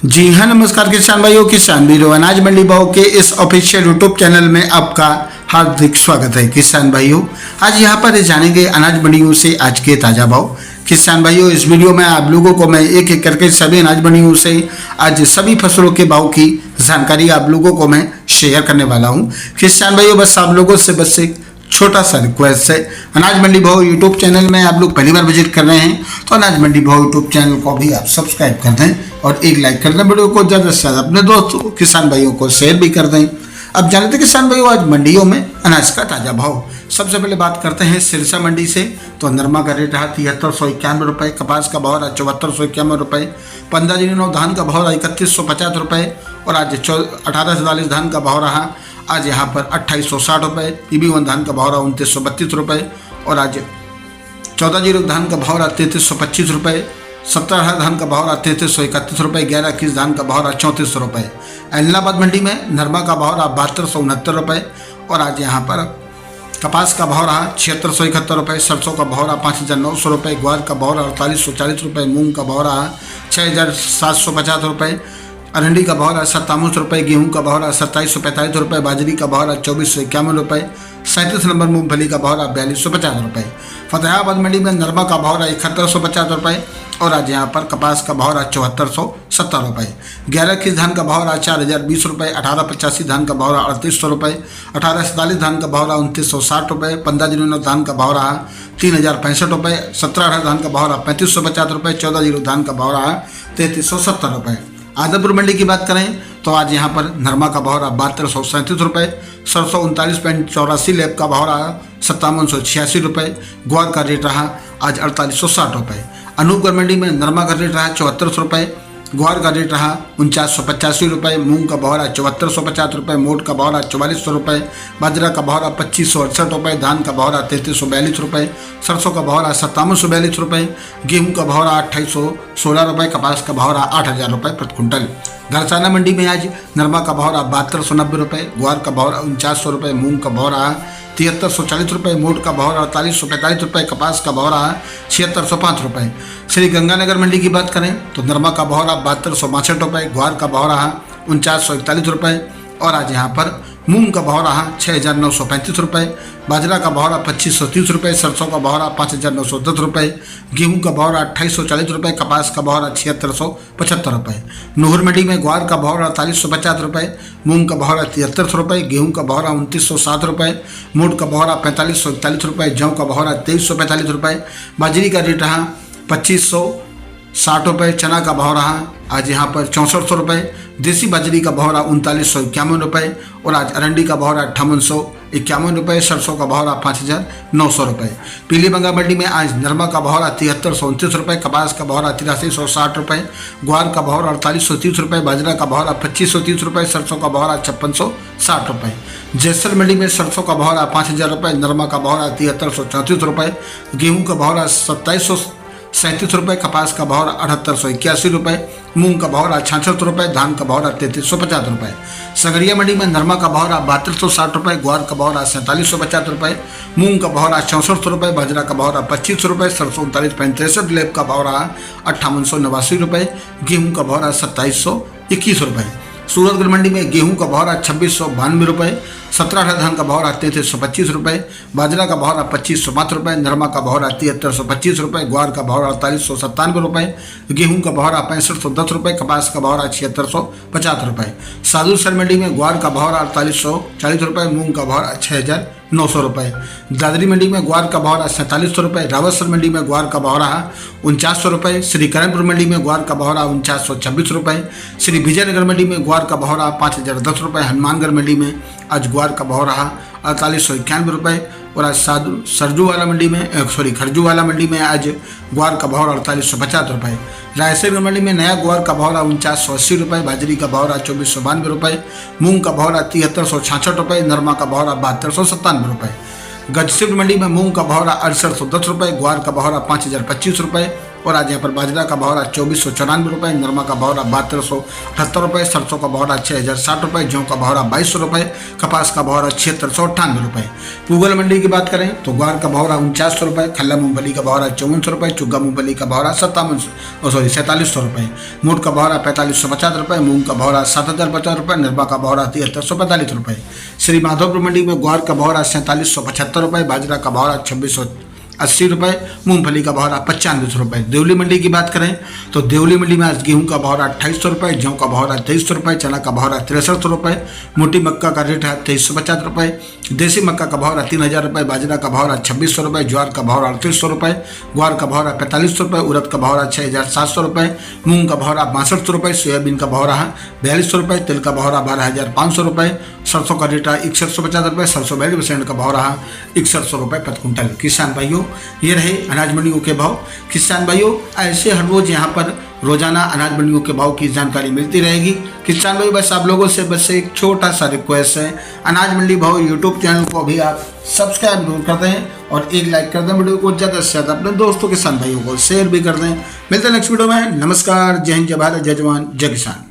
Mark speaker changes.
Speaker 1: जी हाँ, नमस्कार किसान भाइयों, किसान वीरों, अनाज मंडी भाव के इस ऑफिशियल यूट्यूब चैनल में आपका हार्दिक स्वागत है। किसान भाइयों, आज यहाँ पर जानेंगे अनाज मंडियों से आज के ताज़ा भाव। किसान भाइयों, इस वीडियो में आप लोगों को मैं एक एक करके सभी अनाज मंडियों से आज सभी फसलों के भाव की जानकारी आप लोगों को मैं शेयर करने वाला हूँ। किसान भाइयों, बस आप लोगों से बस एक छोटा सा रिक्वेस्ट है, अनाज मंडी भाव यूट्यूब चैनल में आप लोग पहली बार विजिट कर रहे हैं तो अनाज मंडी भाव यूट्यूब चैनल को भी आप सब्सक्राइब कर दें और एक लाइक कर दें। वीडियो को ज़्यादा से ज़्यादा अपने दोस्तों किसान भाइयों को शेयर भी कर दें। अब जानते हैं किसान भाइयों, आज मंडियों में अनाज का ताज़ा भाव। सबसे पहले बात करते हैं सिरसा मंडी से। तो नरमा का रेट रहा 7391 रुपये, कपास का भाव रहा 7451 रुपये, 15 जिनों धान का भाव रहा 3150 रुपये और आज 1844 धान का भाव रहा आज यहाँ पर 2860 रुपये। EB1 धान का भाव रहा 2932 रुपये और आज 14 धान का भाव रहा 3325 रुपये, 17 धान का भाव रहा 3331 रुपये, 11 धान का भाव रहा 3400 रुपये। इलाहाबाद मंडी में नरमा का भाव रहा 7269 रुपये और आज यहाँ पर कपास का भाव रहा 7671 रुपये, सरसों का भाव रहा 5900 रुपये, ग्वार का भाव रहा 4840 रुपये, मूंग का भाव रहा 6750 रुपये, अरंडी का भाव रहा 5700 रुपये, गेहूं का भाव रहा 2745 रुपये, बाजरी का भाव रहा 2451 रुपये, 37 नंबर मूंगफली का भाव रहा 4250 रुपये। फतेहाबाद मंडी में नरमा का भाव रहा 7150 रुपये और आज यहाँ पर कपास का भाव रहा 7470 रुपये, 11 धान का भाव रहा 4020 रुपये, 1885 धान का भाव रहा 3800 रुपये, 1847 धान का भाव रहा 2960 रुपये, 15 जिनों धान का भाव रहा 3065 रुपये, 17 धान का भाव रहा 3550 रुपये, 14 धान का भाव रहा 3370 रुपये। आदमपुर मंडी की बात करें तो आज यहाँ पर नरमा का भाव रहा 7237 रुपये, सरसों 39.84 लेब का भाव रहा 5786 रुपये, ग्वार का रेट रहा आज 4860 रुपये। अनूपगढ़ मंडी में नरमा का रेट रहा 7400 रुपये, ग्वार का रेट रहा 4985 रुपये, मूंग का भाव रहा 7450 रुपये, मोट का भाव रहा 4400 रुपये, बाजरा का भाव रहा 2568 रुपये, धान का भाव रहा 3342 रुपये, सरसों का भाव रहा 5742 रुपये, गेहूं का भाव रहा 2816 रुपये, कपास का भाव रहा 8000 रुपये प्रति क्विंटल। घरसाना मंडी में आज नरमा का भाव रहा 7290 रुपये, ग्वार का भाव रहा 4900 रुपये, मूंग का भाव रहा 7340 रुपये, मोट का भाव रहा 4845 रुपये, कपास का भाव रहा 7605 रुपये। श्री गंगानगर मंडी की बात करें तो नरमा का भाव रहा 7262 रुपये, ग्वार का भाव रहा 4941 रुपये और आज यहाँ पर मूंग का भाव रहा 6935 रुपये, बाजरा का भाव रहा 2530 रुपये, सरसों का भाव रहा 5910 रुपये, गेहूं का भाव रहा 2840 रुपये, कपास का भाव रहा 7675 रुपये। नूहर मंडी में ग्वार का भाव रहा 4350 रुपये, मूंग का भाव रहा 7300 रुपये, गेहूं का भाव रहा 2907 रुपये, मोट का भाव रहा 4541 रुपये, जौ का भाव रहा 2345 रुपये, बाजरी का रेट रहा 2560 रुपये, चना का भाव रहा आज यहाँ पर 6400 रुपये, देसी बाजरी का भाव रहा 3951 रुपये और आज अरंडी का भाव रहा 5851 रुपये, सरसों का भाव रहा 5900 रुपये। पीली बंगा मंडी में आज नरमा का भाव रहा 7329 रुपये, कपास का भाव रहा 8360 रुपये, ग्वार का भाव रहा 4830 रुपये, बाजरा का भाव रहा 2530 रुपये, सरसों का भाव रहा 5660 रुपये। जैसर मंडी में सरसों का भाव रहा 5000 रुपये, नरमा का भाव रहा 7334 रुपये, गेहूँ का भाव रहा 2737 रुपये, कपास का भाव रहा 7881 रुपये, मूंग का भाव रहा 66 रुपये, धान का भाव रहा 3350 रुपये। संगरिया मंडी में नरमा का भाव रहा 7260 रुपये, ग्वार का भाव रहा 4750 रुपये, मूंग का भाव रहा 6400 रुपये, बाजरा का भाव रहा 2500 रुपये, सरसों 3963, लेब का भाव रहा 5889 रुपये, गेहूँ का भाव रहा 2721 रुपये। सूरतगढ़ मंडी में गेहूं का भाव रहा 2692 रुपये, 17 धान का भाव रहा 3325 रुपये, बाजरा का भाव रहा 2505 रुपये, नरमा का भाव रहा 7325 रुपये, ग्वार का भाव रहा 4897 रुपये, गेहूं का भाव रहा 6510 रुपये, कपास का भाव रहा 7650 रुपये। साधुसर मंडी में ग्वार का भाव रहा 4840 रुपये, मूंग का भाव रहा 6900 रुपये। दादरी मंडी में ग्वार का भाव रहा 4700 रुपये, रावतसर मंडी में ग्वार का भाव रहा 4900 रुपये, श्री करणपुर मंडी में ग्वार का भाव रहा 4926 रुपये, श्री विजयनगर मंडी में ग्वार का भाव रहा 5010 रुपये, हनुमानगढ़ मंडी में आज ग्वार का भाव रहा 4891 रुपये और आज खरजूवाला मंडी में आज ग्वार का भाव रहा 4850 रुपये। रायसेन मंडी में नया ग्वार का भाव रहा 4980 रुपये, बाजरी का भाव रहा 2492 रुपये, मूंग का भाव रहा 7366 रुपये, नरमा का भाव रहा 7297 रुपये। गजसिप्त मंडी में मूंग का भाव रहा 6810 रुपये, ग्वार का भाव रहा 5025 रुपये, और आज यहाँ पर बाजरा का भाव रहा 2494 रुपये, नरमा का भाव रहा 7278 रुपये, सरसों का भाव रहा 6060 रुपये, गेहूँ का भाव रहा 2200 रुपये, कपास का भाव रहा 7698 रुपये। पूगल मंडी की बात करें तो ग्वार का भाव रहा 4900 रुपये, खल्ला मूंगफली का भाव रहा 5400 रुपये, चुग्गा मूंगफली का भाव रहा 4700 रुपये, मोट का भाव रहा 4550 रुपये, मूंग का भाव रहा 7050 रुपये, निर्मा का भाव रहा 7345 रुपये। श्री माधोपुर मंडी में ग्वार का भाव रहा 4775 रुपये, बाजरा का भाव रहा 2680 रुपये, मूंगफली का भाव रहा 9500 रुपये। देवली मंडी की बात करें तो देवली मंडी में आज गेहूं का भाव रहा 2800 रुपये, गेहूं का भाव रहा 2300 रुपये, चना का भाव रहा 6300 रुपये, मोटी मक्का का रेट है 2350 रुपये, देसी मक्का का भाव रहा 3000 रुपये, बाजरा का भाव रहा 2600 रुपये, ज्वार का भाव रहा 3800 रुपये, ग्वार का भाव रहा 4500 रुपये, उड़द का भाव रहा 6700 रुपये, मूंग का भाव रहा 6200 रुपये, सोयाबीन का भाव रहा 4200 रुपये, तिल का भाव रहा 12500 रुपये, सरसों का रेट रहा 6150 रुपये, सरसों 42% का भाव रहा 6100 रुपये प्रति कुंटल। किसान भाइयों, ये रहे अनाज मंडियों के भाव। किसान भाइयों, ऐसे हर रोज यहाँ पर रोजाना अनाज मंडियों के भाव की जानकारी मिलती रहेगी। किसान भाई, बस आप लोगों से बस एक छोटा सा रिक्वेस्ट है, अनाज मंडी भाव यूट्यूब चैनल को अभी आप सब्सक्राइब जरूर कर दें और एक लाइक कर दें, वीडियो को ज़्यादा से ज़्यादा अपने दोस्तों किसान भाइयों को शेयर भी कर दें। मिलते हैं नेक्स्ट वीडियो में। नमस्कार, जय हिंद, जय भारत, जय जवान, जय किसान।